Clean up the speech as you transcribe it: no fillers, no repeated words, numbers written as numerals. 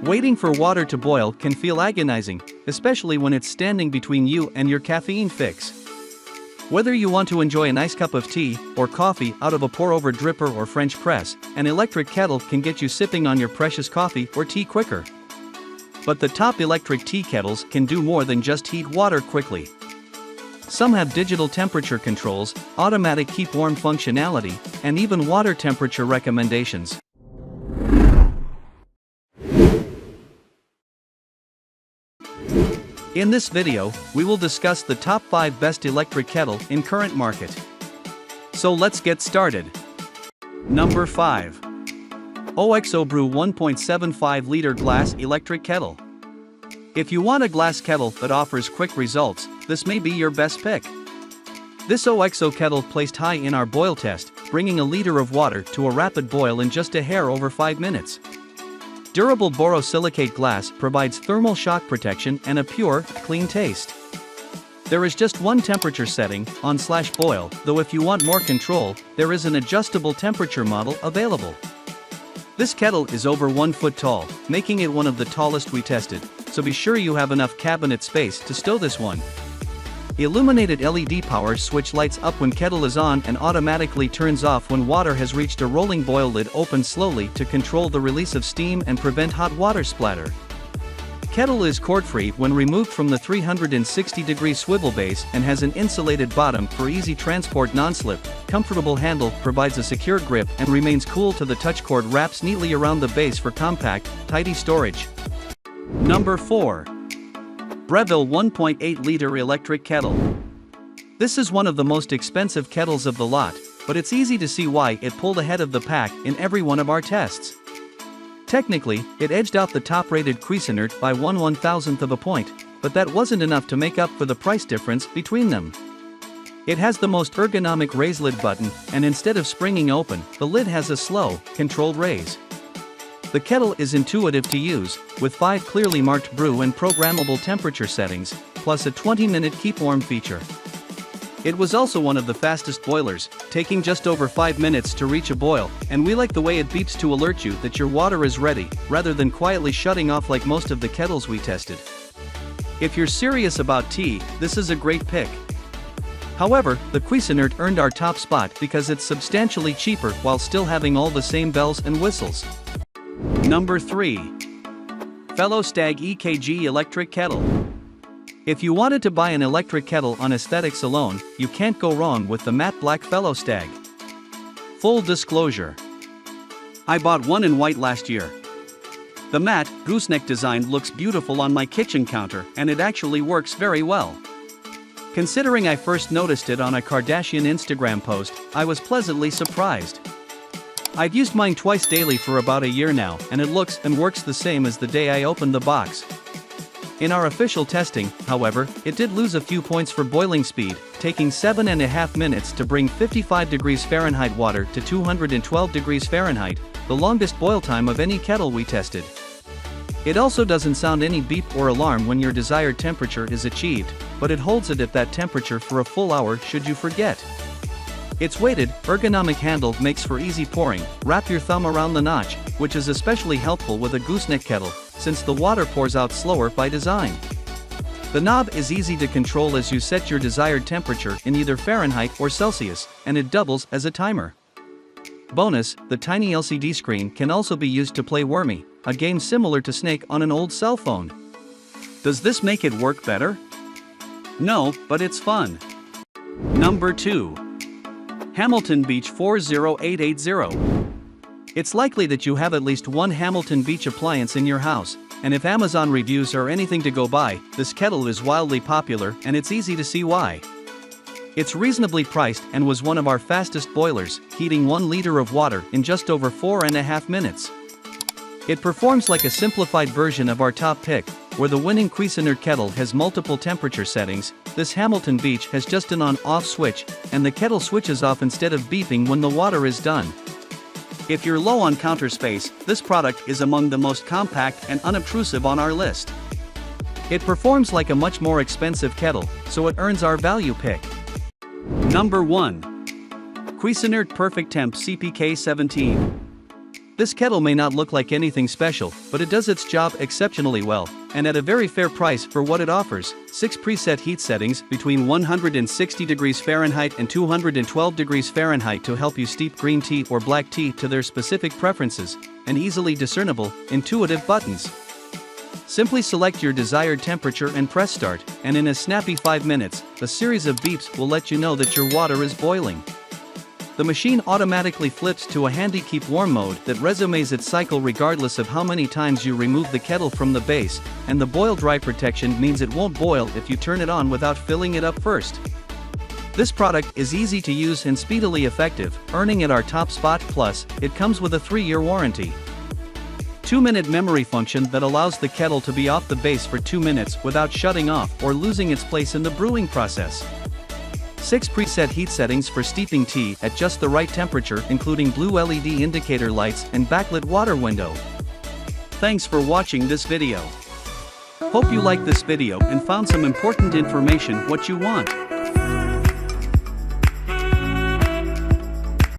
Waiting for water to boil can feel agonizing, especially when it's standing between you and your caffeine fix. Whether you want to enjoy a nice cup of tea or coffee out of a pour-over dripper or French press, an electric kettle can get you sipping on your precious coffee or tea quicker. But the top electric tea kettles can do more than just heat water quickly. Some have digital temperature controls, automatic keep warm functionality, and even water temperature recommendations. In this video, we will discuss the top 5 best electric kettle in current market. So let's get started. Number 5. OXO BREW 1.75 liter glass electric kettle. If you want a glass kettle that offers quick results, this may be your best pick. This OXO kettle placed high in our boil test, bringing a liter of water to a rapid boil in just a hair over 5 minutes. Durable borosilicate glass provides thermal shock protection and a pure, clean taste. There is just one temperature setting, on/boil, though if you want more control, there is an adjustable temperature model available. This kettle is over 1 foot tall, making it one of the tallest we tested, so be sure you have enough cabinet space to stow this one. Illuminated LED power switch lights up when kettle is on and automatically turns off when water has reached a rolling boil. Lid opens slowly to control the release of steam and prevent hot water splatter. Kettle is cord-free when removed from the 360-degree swivel base and has an insulated bottom for easy transport. Non-slip, comfortable handle provides a secure grip and remains cool to the touch. Cord wraps neatly around the base for compact, tidy storage. Number 4. Breville 1.8 liter electric kettle. This is one of the most expensive kettles of the lot, but it's easy to see why it pulled ahead of the pack in every one of our tests. Technically, it edged out the top-rated Cuisinart by 1/1000th of a point, but that wasn't enough to make up for the price difference between them. It has the most ergonomic raise lid button, and instead of springing open, the lid has a slow, controlled raise. The kettle is intuitive to use, with 5 clearly marked brew and programmable temperature settings, plus a 20-minute keep warm feature. It was also one of the fastest boilers, taking just over 5 minutes to reach a boil, and we like the way it beeps to alert you that your water is ready, rather than quietly shutting off like most of the kettles we tested. If you're serious about tea, this is a great pick. However, the Cuisinart earned our top spot because it's substantially cheaper while still having all the same bells and whistles. Number 3. Fellow Stagg EKG electric kettle. If you wanted to buy an electric kettle on aesthetics alone, you can't go wrong with the matte black Fellow Stagg. Full disclosure: I bought one in white last year. The matte, gooseneck design looks beautiful on my kitchen counter, and it actually works very well. Considering I first noticed it on a Kardashian Instagram post, I was pleasantly surprised. I've used mine twice daily for about a year now, and it looks and works the same as the day I opened the box. In our official testing, however, it did lose a few points for boiling speed, taking 7.5 minutes to bring 55 degrees Fahrenheit water to 212 degrees Fahrenheit, the longest boil time of any kettle we tested. It also doesn't sound any beep or alarm when your desired temperature is achieved, but it holds it at that temperature for a full hour should you forget. Its weighted, ergonomic handle makes for easy pouring. Wrap your thumb around the notch, which is especially helpful with a gooseneck kettle, since the water pours out slower by design. The knob is easy to control as you set your desired temperature in either Fahrenheit or Celsius, and it doubles as a timer. Bonus, the tiny LCD screen can also be used to play Wormy, a game similar to Snake on an old cell phone. Does this make it work better? No, but it's fun. Number 2. Hamilton Beach 40880. It's likely that you have at least one Hamilton Beach appliance in your house, and if Amazon reviews are anything to go by, this kettle is wildly popular, and it's easy to see why. It's reasonably priced and was one of our fastest boilers, heating 1 liter of water in just over 4.5 minutes. It performs like a simplified version of our top pick, where the winning Cuisinart kettle has multiple temperature settings. This Hamilton Beach has just an on-off switch, and the kettle switches off instead of beeping when the water is done. If you're low on counter space, this product is among the most compact and unobtrusive on our list. It performs like a much more expensive kettle, so it earns our value pick. Number 1. Cuisinart PerfecTemp CPK 17. This kettle may not look like anything special, but it does its job exceptionally well, and at a very fair price for what it offers. 6 preset heat settings between 160 degrees Fahrenheit and 212 degrees Fahrenheit to help you steep green tea or black tea to their specific preferences, and easily discernible, intuitive buttons. Simply select your desired temperature and press start, and in a snappy 5 minutes, a series of beeps will let you know that your water is boiling. The machine automatically flips to a handy keep warm mode that resumes its cycle regardless of how many times you remove the kettle from the base, and the boil dry protection means it won't boil if you turn it on without filling it up first. This product is easy to use and speedily effective, earning it our top spot. Plus, it comes with a 3-year warranty. 2-minute memory function that allows the kettle to be off the base for 2 minutes without shutting off or losing its place in the brewing process. 6 preset heat settings for steeping tea at just the right temperature, including blue LED indicator lights and backlit water window. Thanks for watching this video. Hope you liked this video and found some important information what you want.